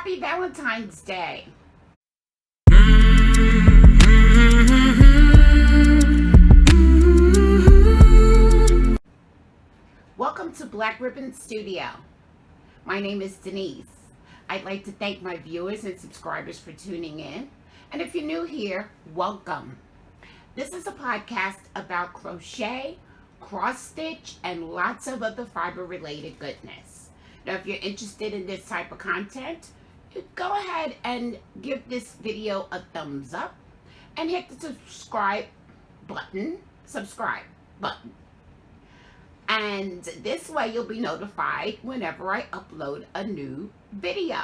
Happy Valentine's Day. Welcome to Black Ribbon Studio. My name is Denise. I'd like to thank my viewers and subscribers for tuning in. And if you're new here, welcome. This is a podcast about crochet, cross stitch, and lots of other fiber related goodness. Now, if you're interested in this type of content, go ahead and give this video a thumbs up and hit the subscribe button. And this way you'll be notified whenever I upload a new video.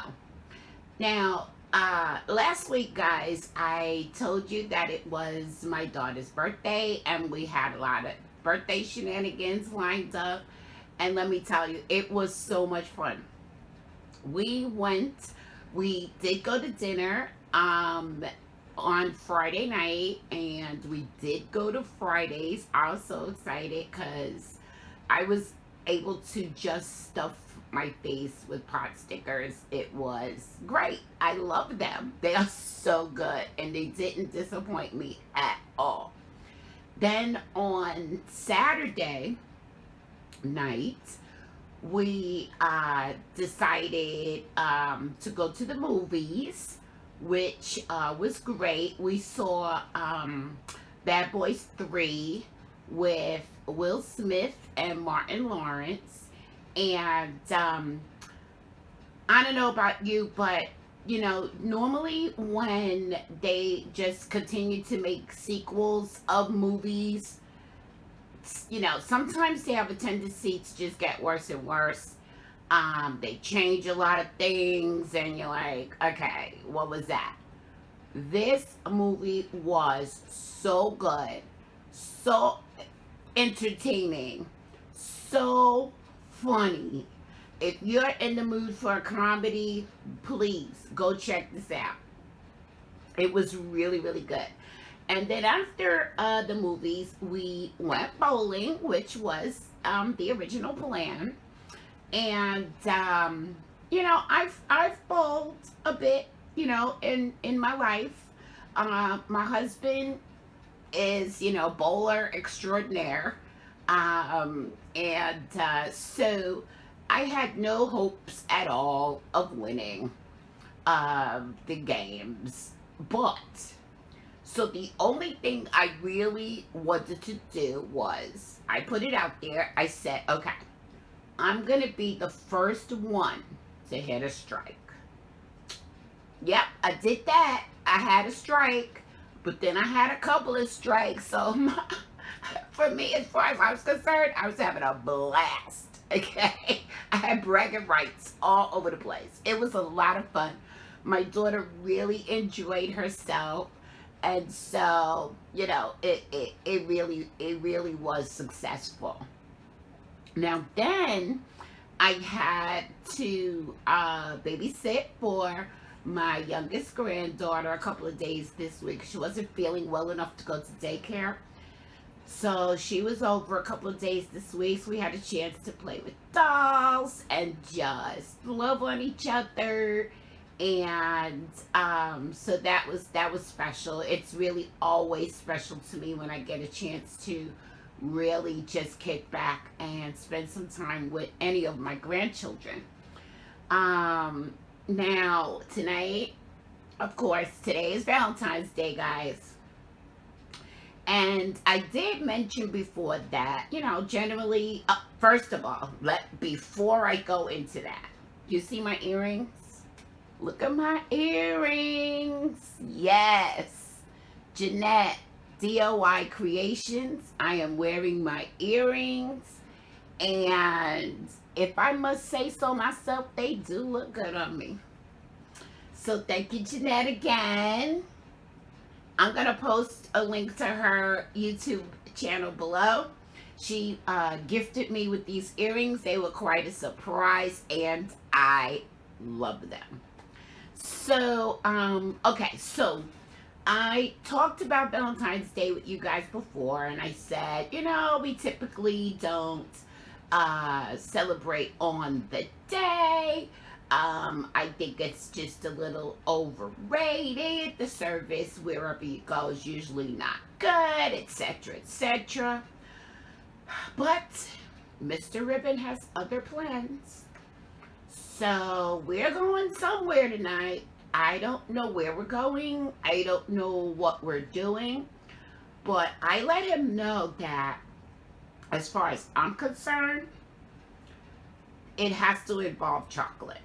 Now, last week, guys, I told you that it was my daughter's birthday and we had a lot of birthday shenanigans lined up. And let me tell you, it was so much fun. We did go to dinner on Friday night, and we did go to Fridays. I was so excited because I was able to just stuff my face with pot stickers. It was great. I love them. They are so good, and they didn't disappoint me at all. Then on Saturday night, we decided to go to the movies, which was great. We saw Bad Boys 3 with Will Smith and Martin Lawrence. And I don't know about you, but you know, normally when they just continue to make sequels of movies, you know, sometimes they have a tendency to just get worse and worse. They change a lot of things and you're like, okay, what was that? This movie was so good, so entertaining, so funny. If you're in the mood for a comedy, please go check this out. It was really, really good. And then after the movies, we went bowling, which was the original plan. And you know, I've bowled a bit, you know, in my life. My husband is, you know, bowler extraordinaire. So I had no hopes at all of winning the games. But, so the only thing I really wanted to do was, I put it out there, I said, okay, I'm going to be the first one to hit a strike. Yep, I did that. I had a strike, but then I had a couple of strikes. So for me, as far as I was concerned, I was having a blast. Okay, I had bragging rights all over the place. It was a lot of fun. My daughter really enjoyed herself, and so, you know, it really was successful. Now then, I had to babysit for my youngest granddaughter a couple of days this week. She wasn't feeling well enough to go to daycare. So she was over a couple of days this week. So we had a chance to play with dolls and just love on each other. And so that was special. It's really always special to me when I get a chance to really just kick back and spend some time with any of my grandchildren. Now tonight, of course, today is Valentine's Day, guys. And I did mention before that, you know, generally, first of all, before I go into that, you see my earrings? Look at my earrings. Yes. Jeanette, DOI Creations. I am wearing my earrings. And if I must say so myself, they do look good on me. So thank you, Jeanette, again. I'm going to post a link to her YouTube channel below. She gifted me with these earrings. They were quite a surprise, and I love them. So, okay, so I talked about Valentine's Day with you guys before, and I said, you know, we typically don't celebrate on the day. I think it's just a little overrated. The service wherever you go is usually not good, etc., etc. But Mr. Ribbon has other plans. So we're going somewhere tonight. I don't know where we're going. I don't know what we're doing. But I let him know that as far as I'm concerned, it has to involve chocolate.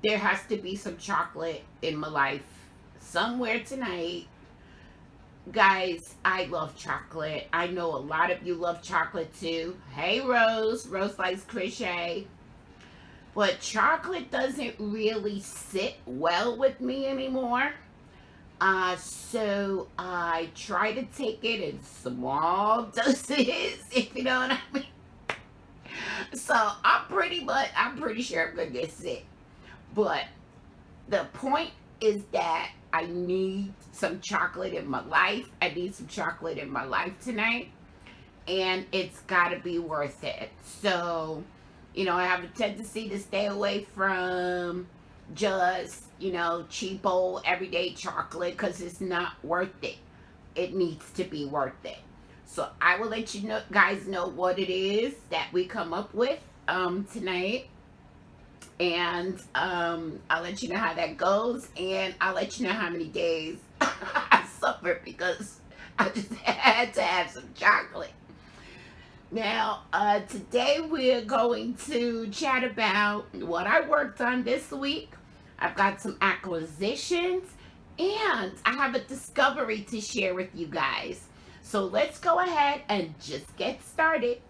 There has to be some chocolate in my life somewhere tonight. Guys, I love chocolate. I know a lot of you love chocolate too. Hey, Rose. Rose likes crochet. But chocolate doesn't really sit well with me anymore. So I try to take it in small doses, if you know what I mean. So I'm pretty sure I'm gonna get sick. But the point is that I need some chocolate in my life. I need some chocolate in my life tonight. And it's gotta be worth it. So, I have a tendency to stay away from just, cheapo everyday chocolate because it's not worth it. It needs to be worth it. So I will let you guys know what it is that we come up with tonight. And I'll let you know how that goes. And I'll let you know how many days I suffered because I just had to have some chocolate. Now, today we're going to chat about what I worked on this week. I've got some acquisitions, and I have a discovery to share with you guys. So let's go ahead and just get started.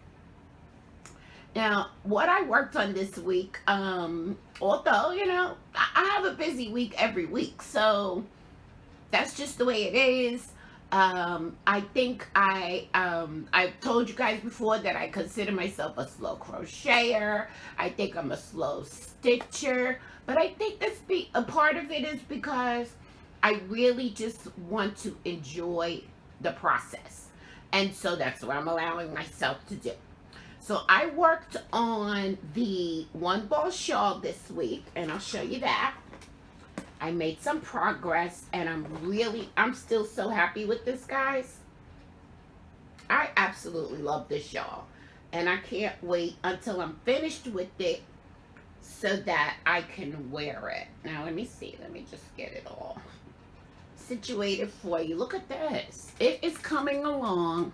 Now, what I worked on this week, although, I have a busy week every week, so that's just the way it is. I think I've told you guys before that I consider myself a slow crocheter. I think I'm a slow stitcher, but I think a part of it is because I really just want to enjoy the process. And so that's what I'm allowing myself to do. So I worked on the one ball shawl this week, and I'll show you that. I made some progress, and I'm still so happy with this, guys. I absolutely love this shawl, and I can't wait until I'm finished with it so that I can wear it. Now, let me see. Let me just get it all situated for you. Look at this. It is coming along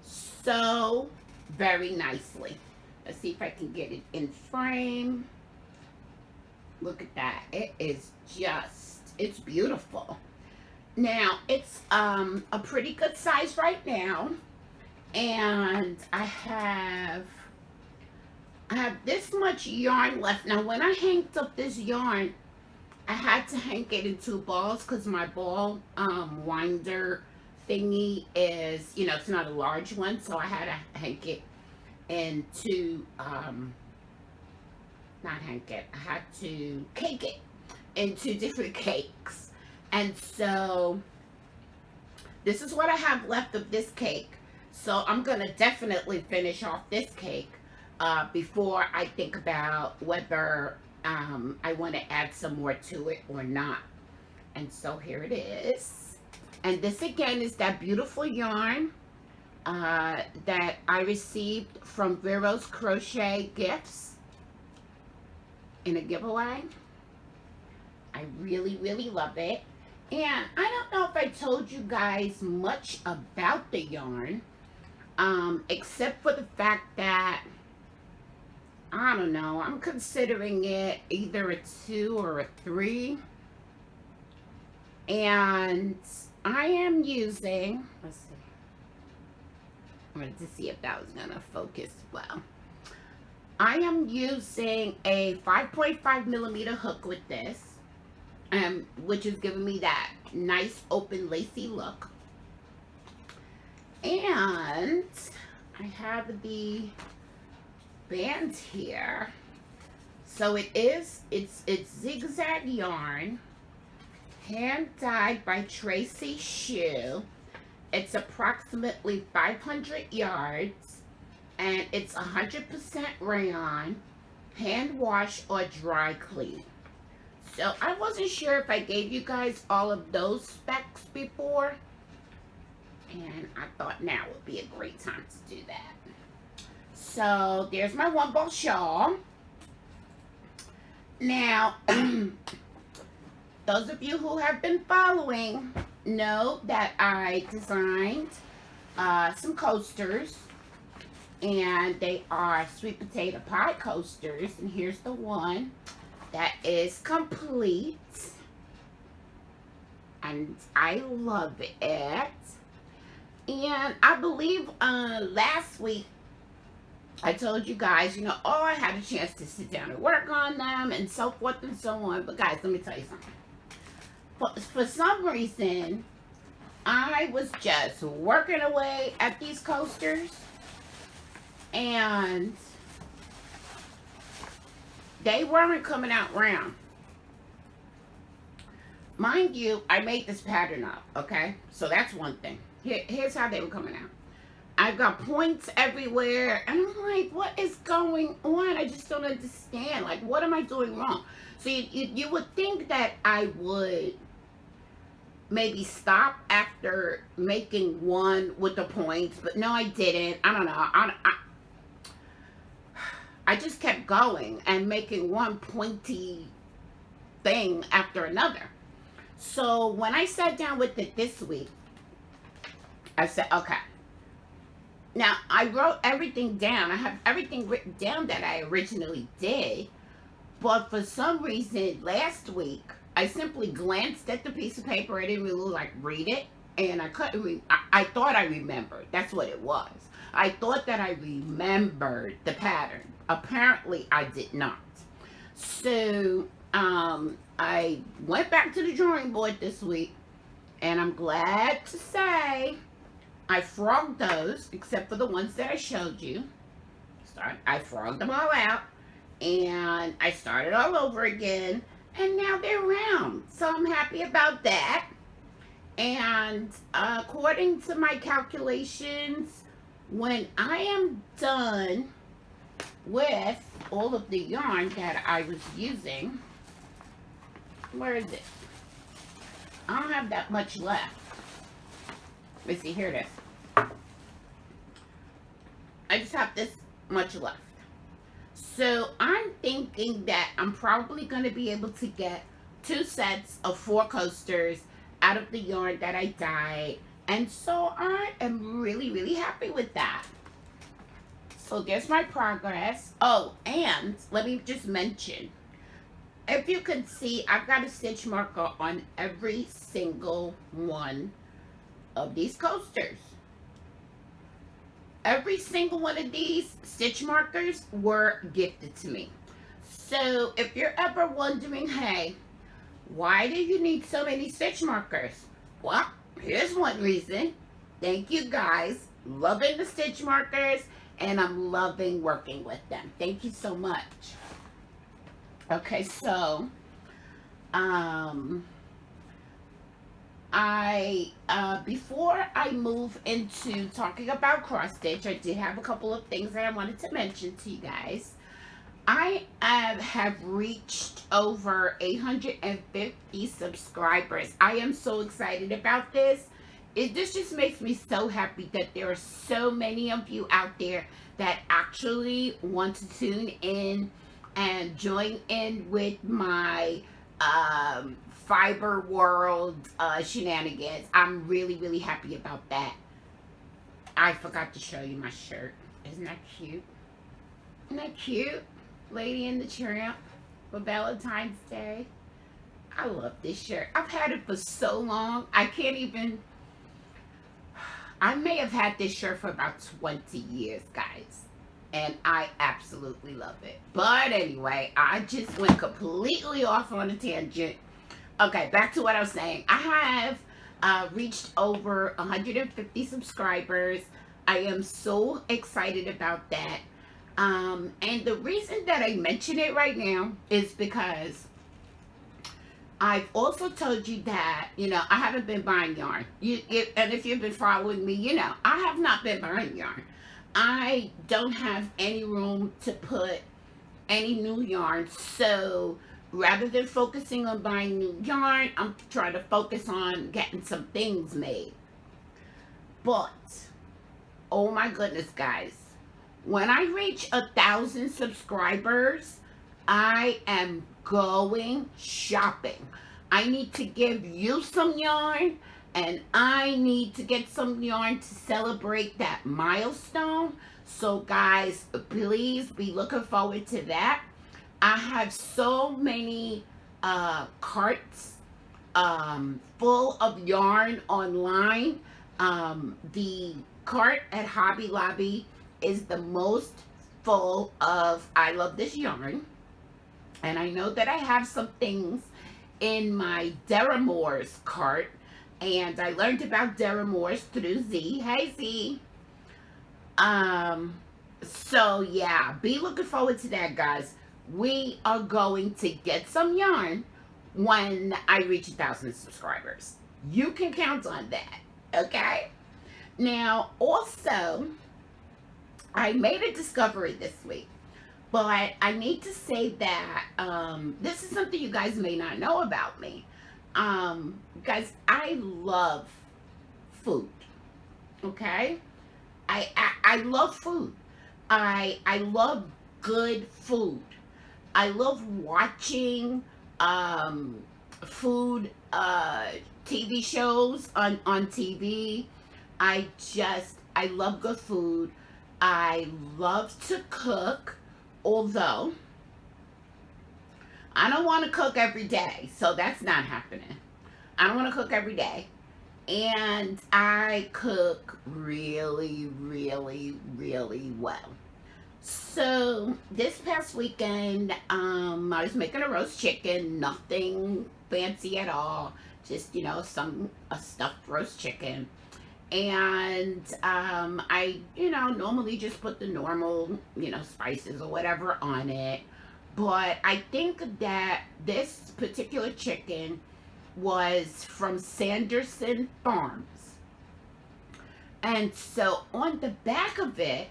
so very nicely. Let's see if I can get it in frame. Look at that. It's beautiful. Now, it's a pretty good size right now. And I have this much yarn left. Now, when I hanged up this yarn, I had to hang it in 2 balls because my ball winder thingy is, it's not a large one. So I had to hang it in 2, I had to cake it in 2 different cakes. And so this is what I have left of this cake. So I'm going to definitely finish off this cake before I think about whether I want to add some more to it or not. And so here it is. And this again is that beautiful yarn that I received from Vero's Crochet Gifts in a giveaway. I really, really love it. And I don't know if I told you guys much about the yarn, except for the fact that, I don't know, I'm considering it either a 2 or a 3. And I am using, let's see, I wanted to see if that was going to focus well. I am using a 5.5 millimeter hook with this, which is giving me that nice open lacy look. And I have the band here. So it's zigzag yarn, hand dyed by Tracy Shue. It's approximately 500 yards. And it's 100% rayon, hand wash or dry clean. So I wasn't sure if I gave you guys all of those specs before, and I thought now would be a great time to do that. So there's my one ball shawl. Now, those of you who have been following know that I designed some coasters, and they are sweet potato pie coasters, and here's the one that is complete, and I love it. And I believe last week I told you guys, oh, I had a chance to sit down and work on them and so forth and so on. But guys, let me tell you something. For some reason, I was just working away at these coasters, and they weren't coming out round. Mind you, I made this pattern up, okay? So that's one thing. Here's how they were coming out. I've got points everywhere, and I'm like, what is going on? I just don't understand. Like, what am I doing wrong? So you would think that I would maybe stop after making one with the points, but no, I didn't. I don't know. I just kept going and making one pointy thing after another. So when I sat down with it this week, I said, okay. Now, I wrote everything down. I have everything written down that I originally did. But for some reason, last week, I simply glanced at the piece of paper. I didn't really, read it. And I couldn't I thought I remembered. That's what it was. I thought that I remembered the pattern. Apparently, I did not. So, I went back to the drawing board this week. And I'm glad to say I frogged those, except for the ones that I showed you. I frogged them all out, and I started all over again, and now they're round. So I'm happy about that. And according to my calculations, when I am done with all of the yarn that I was using, where is it? I don't have that much left. Let me see, here it is. I just have this much left. So I'm thinking that I'm probably going to be able to get 2 sets of 4 coasters out of the yarn that I dyed. And so I am really, really happy with that. So there's my progress. Oh, and let me just mention, if you can see, I've got a stitch marker on every single one of these coasters. Every single one of these stitch markers were gifted to me. So if you're ever wondering, hey, why do you need so many stitch markers? Well, here's one reason. Thank you guys. Loving the stitch markers, and I'm loving working with them. Thank you so much. Okay, so before I move into talking about cross stitch, I did have a couple of things that I wanted to mention to you guys. I have reached over 850 subscribers. I am so excited about this. This just makes me so happy that there are so many of you out there that actually want to tune in and join in with my fiber world shenanigans. I'm really, really happy about that. I forgot to show you my shirt. Isn't that cute? Isn't that cute? Lady in the Tramp for Valentine's Day. I love this shirt. I've had it for so long. I can't even... I may have had this shirt for about 20 years, guys. And I absolutely love it. But anyway, I just went completely off on a tangent. Okay, back to what I was saying. I have reached over 150 subscribers. I am so excited about that. And the reason that I mention it right now is because I've also told you that, I haven't been buying yarn. And if you've been following me, I have not been buying yarn. I don't have any room to put any new yarn. So rather than focusing on buying new yarn, I'm trying to focus on getting some things made. But oh my goodness, guys, when I reach 1,000 subscribers, I am going shopping. I need to give you some yarn, and I need to get some yarn to celebrate that milestone. So guys, please be looking forward to that. I have so many carts full of yarn online. The cart at Hobby Lobby is the most full of I love this yarn. And I know that I have some things in my Deramores cart. And I learned about Deramores through Z. Hey, Z. So yeah, be looking forward to that, guys. We are going to get some yarn when I reach 1,000 subscribers. You can count on that, okay? Now, also, I made a discovery this week, but I need to say that this is something you guys may not know about me. Guys, I love food, okay? I love food. I love good food. I love watching food TV shows on TV. I love good food. I love to cook, although I don't want to cook every day, so that's not happening. I don't want to cook every day. And I cook really, really, really well. So this past weekend, I was making a roast chicken, nothing fancy at all, just, you know, a stuffed roast chicken. And I, you know, normally just put the normal, you know, spices or whatever on it. But I think that this particular chicken was from Sanderson Farms. And so on the back of it,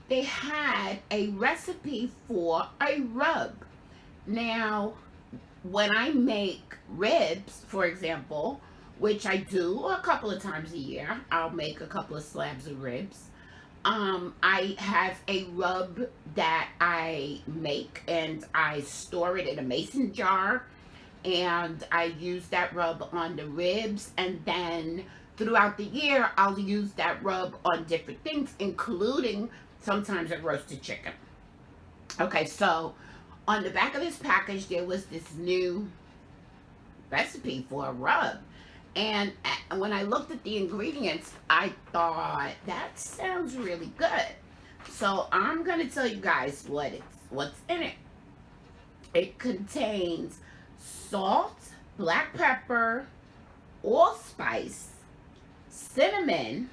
they had a recipe for a rub. Now, when I make ribs, for example, which I do a couple of times a year, I'll make a couple of slabs of ribs. I have a rub that I make and I store it in a mason jar, and I use that rub on the ribs, and then throughout the year I'll use that rub on different things, including sometimes a roasted chicken. Okay, so on the back of this package there was this new recipe for a rub, and when I looked at the ingredients I thought that sounds really good. So I'm gonna tell you guys what's in it. It contains salt, black pepper, allspice, cinnamon,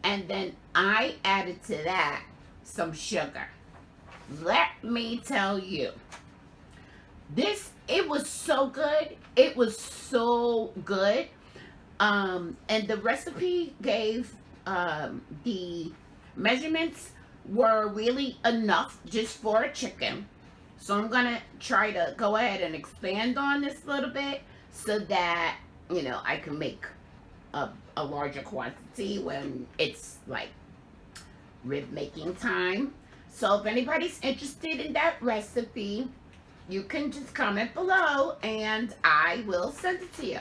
and then I added to that some sugar. Let me tell you, it was so good. It was so good. And the recipe gave, the measurements were really enough just for a chicken. So I'm gonna try to go ahead and expand on this a little bit so that, you know, I can make a larger quantity when it's like rib making time. So if anybody's interested in that recipe, you can just comment below and I will send it to you.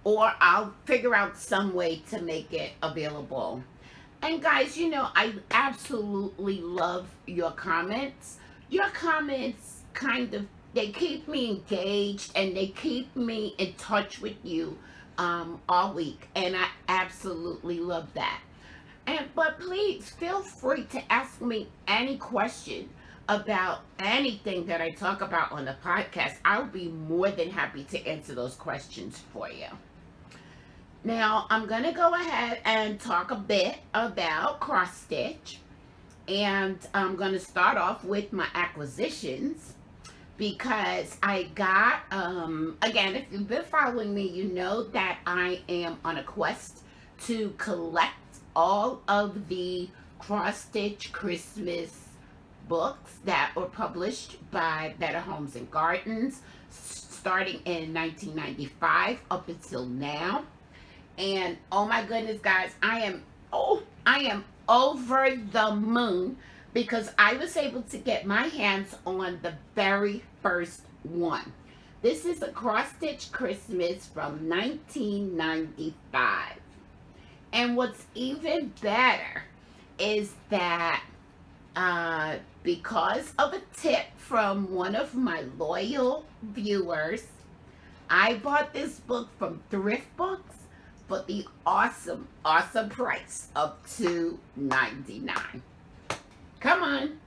Or I'll figure out some way to make it available. And guys, you know, I absolutely love your comments. Your comments they keep me engaged and they keep me in touch with you all week. And I absolutely love that. But please feel free to ask me any question about anything that I talk about on the podcast. I'll be more than happy to answer those questions for you. Now, I'm going to go ahead and talk a bit about cross stitch. And I'm going to start off with my acquisitions because I got, again, if you've been following me, you know that I am on a quest to collect all of the cross stitch Christmas books that were published by Better Homes and Gardens, starting in 1995 up until now. And oh my goodness, guys, I am over the moon because I was able to get my hands on the very first one. This is a cross-stitch Christmas from 1995. And what's even better is that because of a tip from one of my loyal viewers, I bought this book from Thrift Books for the awesome price of $2.99. Come on,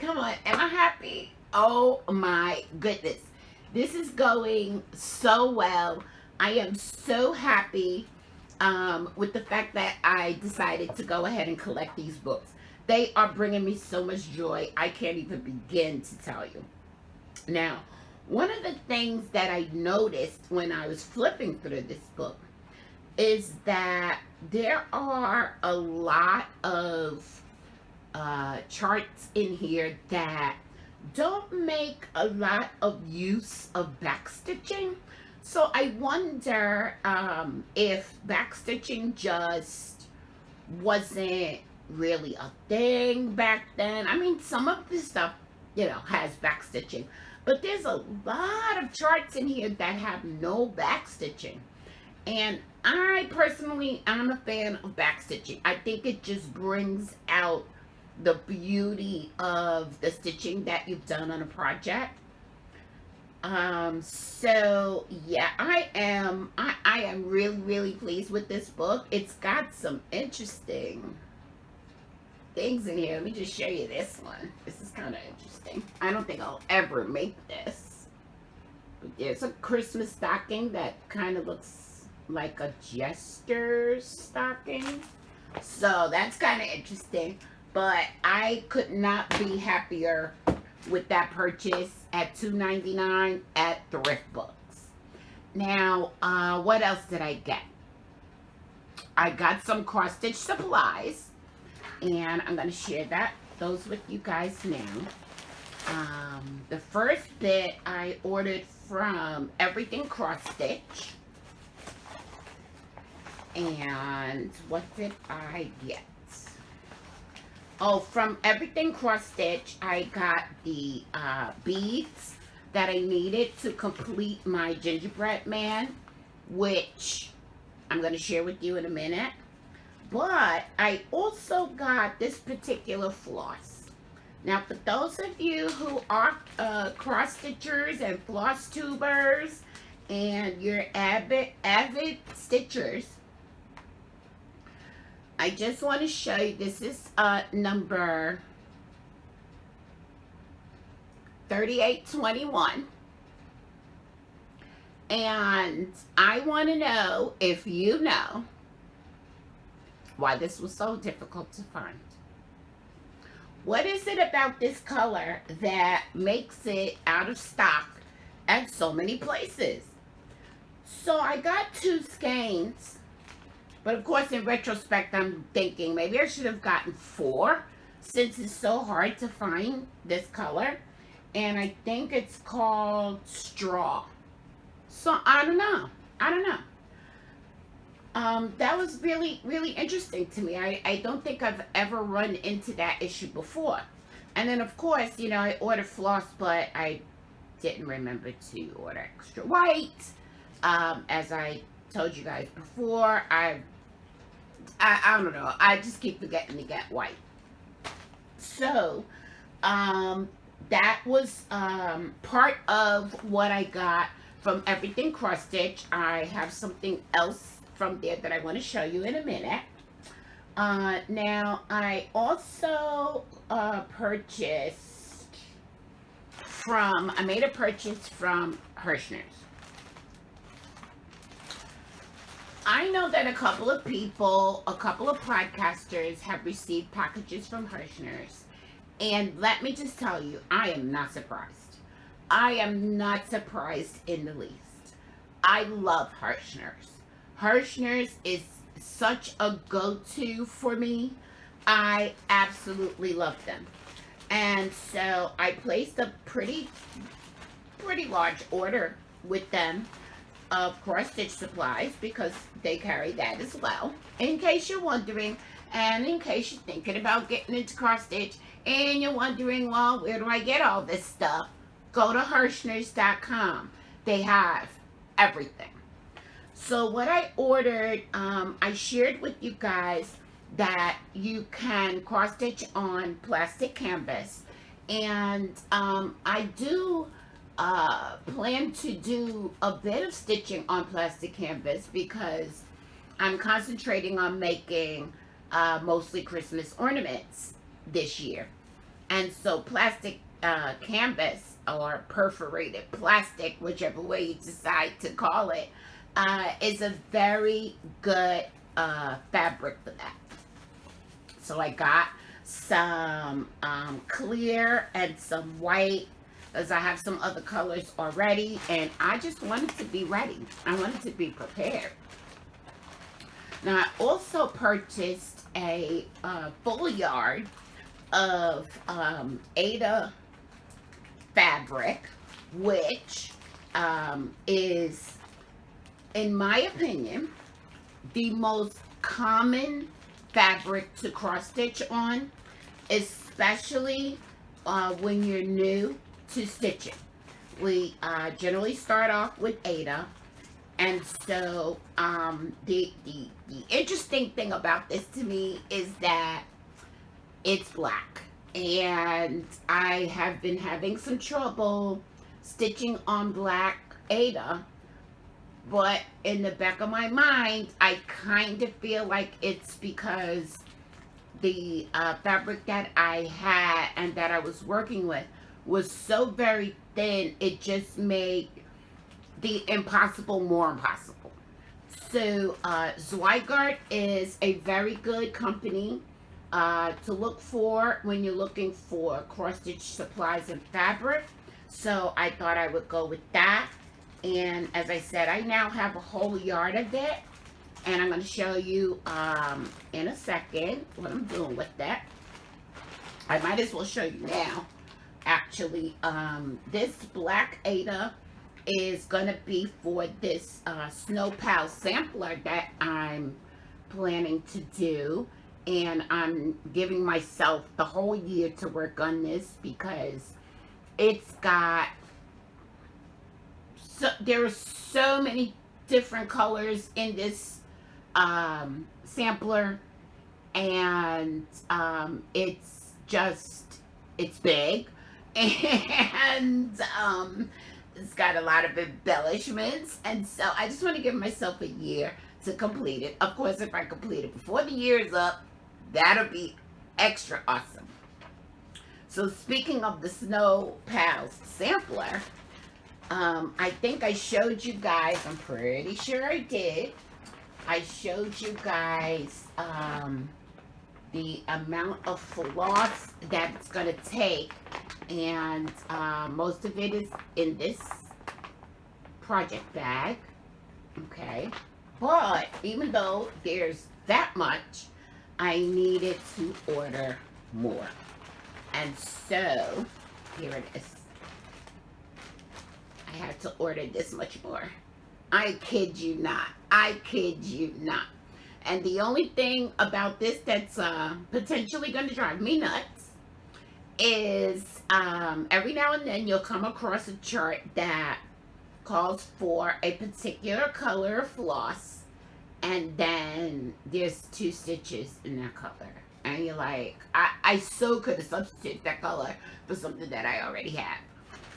am I happy? Oh my goodness, this is going so well. I am so happy with the fact that I decided to go ahead and collect these books. They are bringing me so much joy, I can't even begin to tell you. Now, one of the things that I noticed when I was flipping through this book is that there are a lot of charts in here that don't make a lot of use of backstitching. So I wonder if backstitching just wasn't really a thing back then. I mean, some of this stuff, you know, has backstitching, but there's a lot of charts in here that have no backstitching. And I personally, I'm a fan of backstitching. I think it just brings out the beauty of the stitching that you've done on a project. So yeah, I am really pleased with this book. It's got some interesting things in here. Let me just show you this one. This is kind of interesting. I don't think I'll ever make this. But there's a Christmas stocking that kind of looks like a jester's stocking. So that's kind of interesting. But I could not be happier with that purchase at $2.99 at Thrift Books. Now, what else did I get? I got some cross-stitch supplies. And I'm going to share those with you guys now. The first bit I ordered from Everything Cross Stitch. And what did I get? Oh, from Everything Cross Stitch, I got the beads that I needed to complete my gingerbread man, which I'm going to share with you in a minute. But I also got this particular floss. Now, for those of you who are cross-stitchers and floss tubers, and you're avid stitchers, I just want to show you, this is number 3821. And I want to know if you know why this was so difficult to find. What is it about this color that makes it out of stock at so many places? So I got 2 skeins, but of course in retrospect I'm thinking maybe I should have gotten 4 since it's so hard to find this color. And I think it's called straw. So I don't know. That was really interesting to me. I don't think I've ever run into that issue before. And then of course, you know, I ordered floss, but I didn't remember to order extra white. As I told you guys before, I don't know. I just keep forgetting to get white. So, that was part of what I got from Everything Cross Stitch. I have something else from there that I want to show you in a minute. Now, I also I made a purchase from Hirschner's. I know that a couple of podcasters have received packages from Hirschner's. And let me just tell you, I am not surprised. I am not surprised in the least. I love Hirschner's. Hirschner's is such a go-to for me. I absolutely love them. And so I placed a pretty large order with them of cross stitch supplies because they carry that as well. In case you're wondering, and in case you're thinking about getting into cross stitch and you're wondering, well, where do I get all this stuff? Go to Hirschners.com. They have everything. So what I ordered, I shared with you guys that you can cross stitch on plastic canvas, and I do plan to do a bit of stitching on plastic canvas because I'm concentrating on making mostly Christmas ornaments this year. And so plastic canvas, or perforated plastic, whichever way you decide to call it, is a very good fabric for that. So I got some clear and some white, as I have some other colors already, and I just wanted to be ready. I wanted to be prepared. Now I also purchased a full yard of Aida fabric, which is, in my opinion, the most common fabric to cross stitch on, especially when you're new to stitching. We generally start off with Aida, and so the interesting thing about this to me is that it's black, and I have been having some trouble stitching on black Aida, but in the back of my mind I kind of feel like it's because the fabric that I had and that I was working with was so very thin, it just made the impossible more impossible. So Zweigart is a very good company to look for when you're looking for cross stitch supplies and fabric. So I thought I would go with that. And as I said, I now have a whole yard of it, and I'm going to show you in a second what I'm doing with that. I might as well show you now. Actually, this black Aida is going to be for this Snow Pal sampler that I'm planning to do, and I'm giving myself the whole year to work on this because it's got there are so many different colors in this sampler, and it's big, and it's got a lot of embellishments, and so I just want to give myself a year to complete it. Of course, if I complete it before the year is up, that'll be extra awesome. So speaking of the Snow Pals sampler, I think I showed you guys, I'm pretty sure I did, I showed you guys the amount of floss that it's going to take, and most of it is in this project bag, okay, but even though there's that much, I needed to order more, and so here it is. I had to order this much more. I kid you not. I kid you not. And the only thing about this that's potentially going to drive me nuts is every now and then you'll come across a chart that calls for a particular color of floss, and then there's 2 stitches in that color. And you're like, I so could have substituted that color for something that I already have.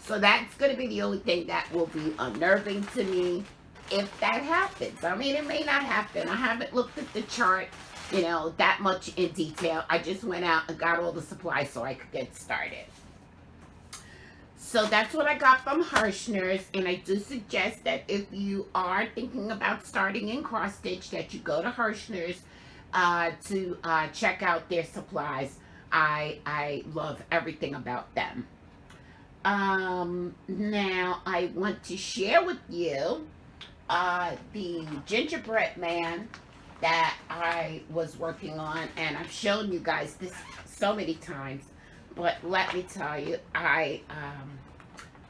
So that's going to be the only thing that will be unnerving to me if that happens. I mean, it may not happen. I haven't looked at the chart, you know, that much in detail. I just went out and got all the supplies so I could get started. So that's what I got from Hirschners, and I do suggest that if you are thinking about starting in cross stitch, that you go to Hirschners to check out their supplies. I love everything about them. Now I want to share with you the gingerbread man that I was working on, and I've shown you guys this so many times, But let me tell you, I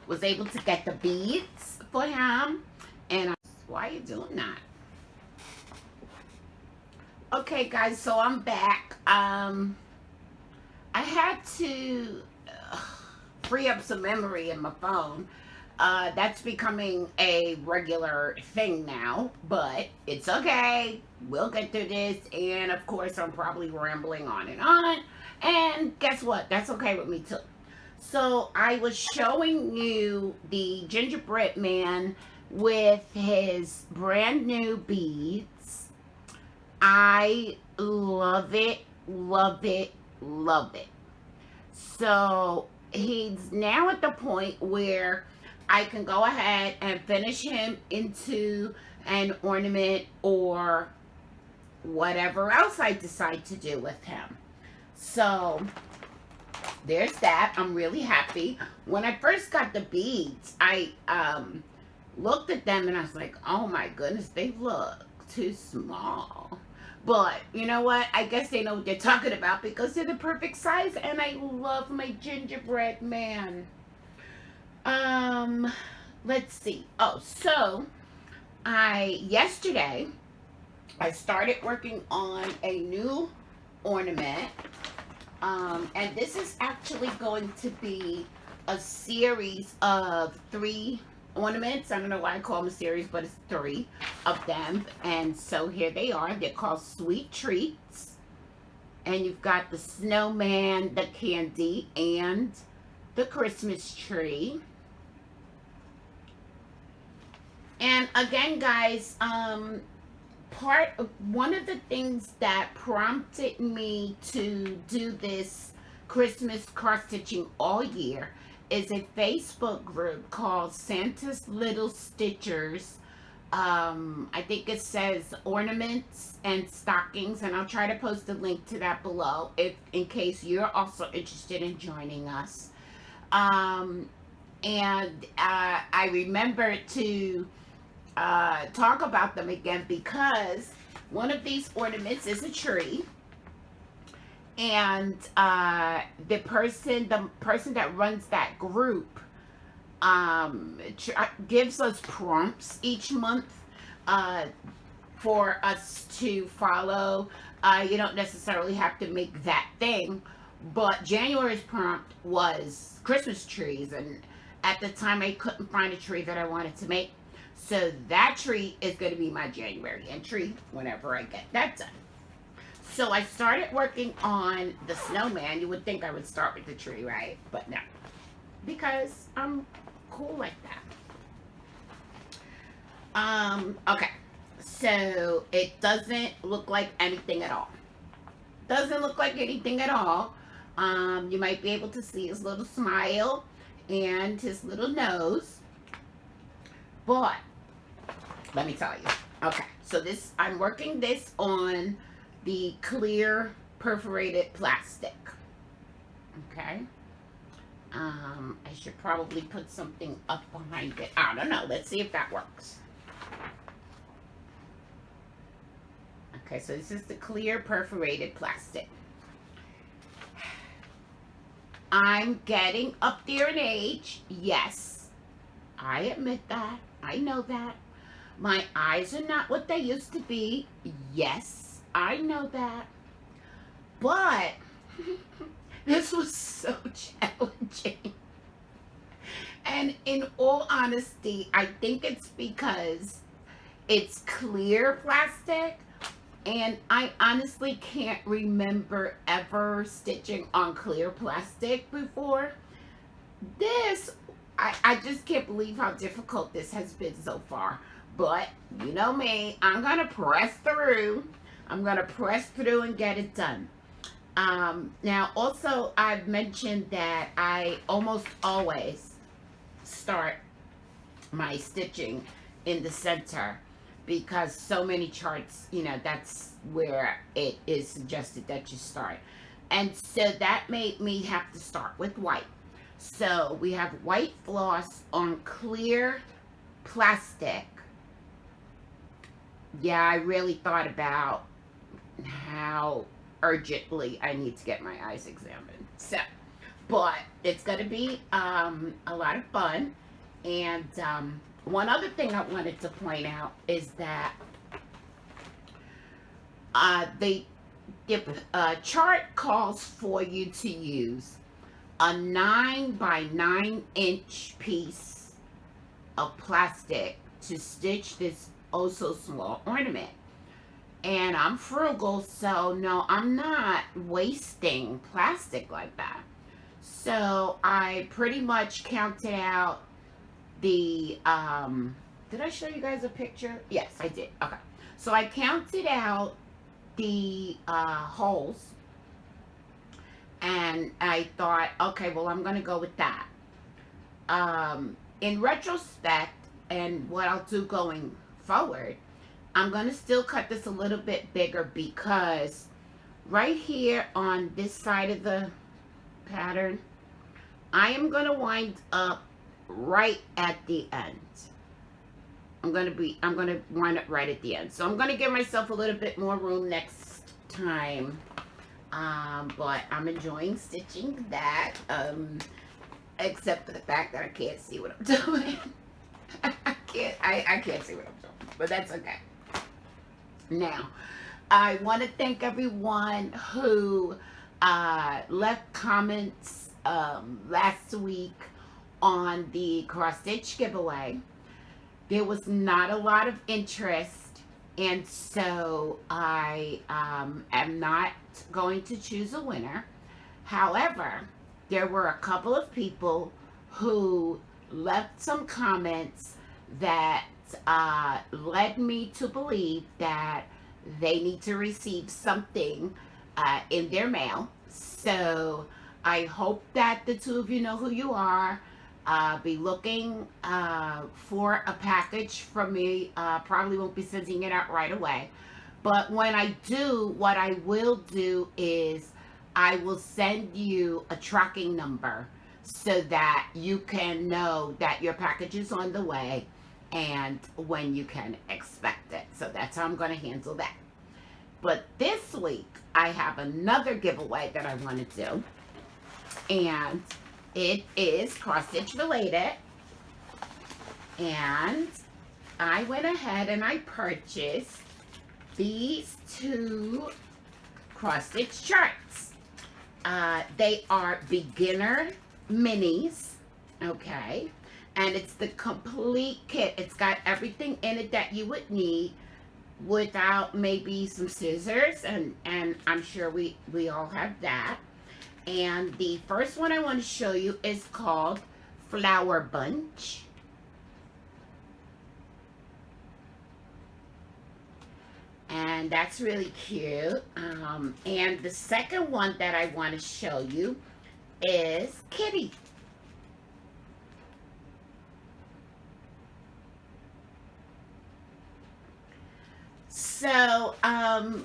was able to get the beads for him. And why are you doing that? Okay, guys, so I'm back. I had to free up some memory in my phone. That's becoming a regular thing now, but it's okay. We'll get through this. And of course, I'm probably rambling on and on. And guess what? That's okay with me too. So I was showing you the gingerbread man with his brand new beads. I love it, love it, love it. So he's now at the point where I can go ahead and finish him into an ornament or whatever else I decide to do with him. So there's that. I'm really happy. When I first got the beads, I looked at them and I was like, oh my goodness, they look too small. But you know what? I guess they know what they're talking about because they're the perfect size and I love my gingerbread man. Let's see. Oh, so yesterday I started working on a new ornament. And this is actually going to be a series of 3 ornaments. I don't know why I call them a series, but it's 3 of them. And so here they are. They're called Sweet Treats. And you've got the snowman, the candy, and the Christmas tree. And again, guys, one of the things that prompted me to do this Christmas cross-stitching all year is a Facebook group called Santa's Little Stitchers. I think it says ornaments and stockings, and I'll try to post a link to that below in case you're also interested in joining us. I remember to talk about them again because one of these ornaments is a tree, and the person that runs that group gives us prompts each month for us to follow. You don't necessarily have to make that thing, but January's prompt was Christmas trees, and at the time I couldn't find a tree that I wanted to make. So that tree is going to be my January entry whenever I get that done. So I started working on the snowman. You would think I would start with the tree, right? But no, because I'm cool like that. Okay, so it doesn't look like anything at all. Doesn't look like anything at all. You might be able to see his little smile and his little nose. But let me tell you. Okay, so I'm working this on the clear perforated plastic. Okay. I should probably put something up behind it. I don't know. Let's see if that works. Okay, so this is the clear perforated plastic. I'm getting up there in age. Yes, I admit that. I know that. My eyes are not what they used to be. Yes, I know that. But this was so challenging. And in all honesty, I think it's because it's clear plastic. And I honestly can't remember ever stitching on clear plastic before. I just can't believe how difficult this has been so far. But, you know me, I'm going to press through. I'm going to press through and get it done. Now, also, I've mentioned that I almost always start my stitching in the center because so many charts, you know, that's where it is suggested that you start. And so that made me have to start with white. So we have white floss on clear plastic. Yeah, I really thought about how urgently I need to get my eyes examined. So but it's going to be a lot of fun. And one other thing I wanted to point out is that the chart calls for you to use a 9 by 9-inch piece of plastic to stitch this oh so small ornament. And I'm frugal, so no, I'm not wasting plastic like that. So I pretty much counted out the, did I show you guys a picture? Yes, I did. Okay. So I counted out the holes, and I thought, okay, well, I'm going to go with that. In retrospect, and what I'll do going forward, I'm going to still cut this a little bit bigger, because right here on this side of the pattern, I am going to wind up right at the end. I'm going to wind up right at the end. So I'm going to give myself a little bit more room next time. But I'm enjoying stitching that, except for the fact that I can't see what I'm doing. I can't see what I'm doing, but that's okay. Now, I want to thank everyone who left comments last week on the cross stitch giveaway. There was not a lot of interest, and so I am not going to choose a winner. However, there were a couple of people who left some comments that led me to believe that they need to receive something in their mail. So I hope that the two of you know who you are. Be looking for a package from me. Probably won't be sending it out right away. But when I do, what I will do is I will send you a tracking number so that you can know that your package is on the way and when you can expect it. So that's how I'm going to handle that. But this week, I have another giveaway that I want to do. And it is cross stitch related. And I went ahead and I purchased these two cross stitch charts. They are beginner minis, okay? And it's the complete kit. It's got everything in it that you would need without maybe some scissors, and I'm sure we all have that. And the first one I want to show you is called Flower Bunch. And that's really cute. And the second one that I want to show you is Kitty. So,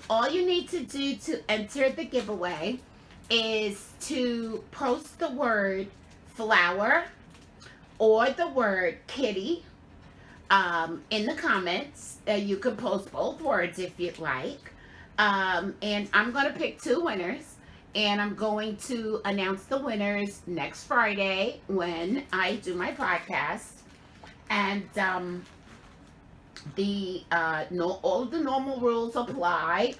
all you need to do to enter the giveaway is to post the word flower or the word kitty in the comments. You can post both words if you'd like. And I'm going to pick two winners, and I'm going to announce the winners next Friday when I do my podcast. And all of the normal rules apply.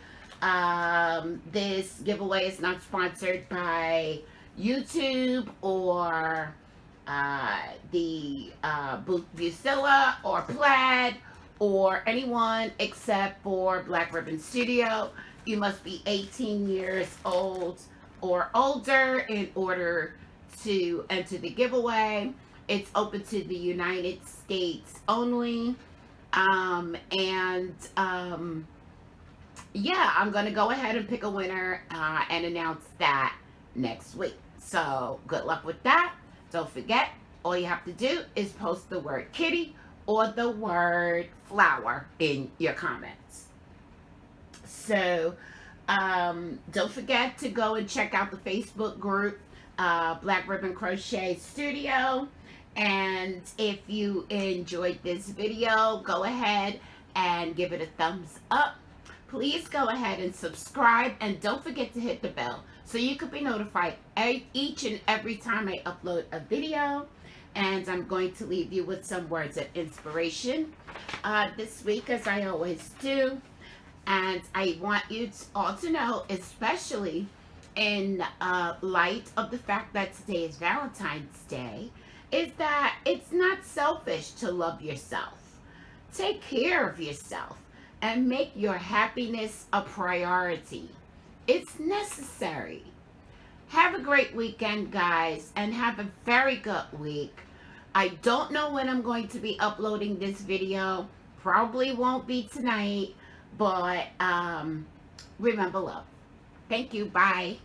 This giveaway is not sponsored by YouTube or the Bucilla or Plaid or anyone except for Black Ribbon Studio. You must be 18 years old or older in order to enter the giveaway. It's open to the United States only. Yeah, I'm going to go ahead and pick a winner and announce that next week. So good luck with that. Don't forget, all you have to do is post the word kitty or the word flower in your comments. So don't forget to go and check out the Facebook group, Black Ribbon Crochet Studio. And if you enjoyed this video, go ahead and give it a thumbs up. please go ahead and subscribe, and don't forget to hit the bell so you could be notified each and every time I upload a video. And I'm going to leave you with some words of inspiration this week, as I always do. And I want you all to know, especially in light of the fact that today is Valentine's Day, is that it's not selfish to love yourself. Take care of yourself and make your happiness a priority. It's necessary. Have a great weekend, guys, and have a very good week. I don't know when I'm going to be uploading this video. Probably won't be tonight, but remember, love. Thank you. Bye.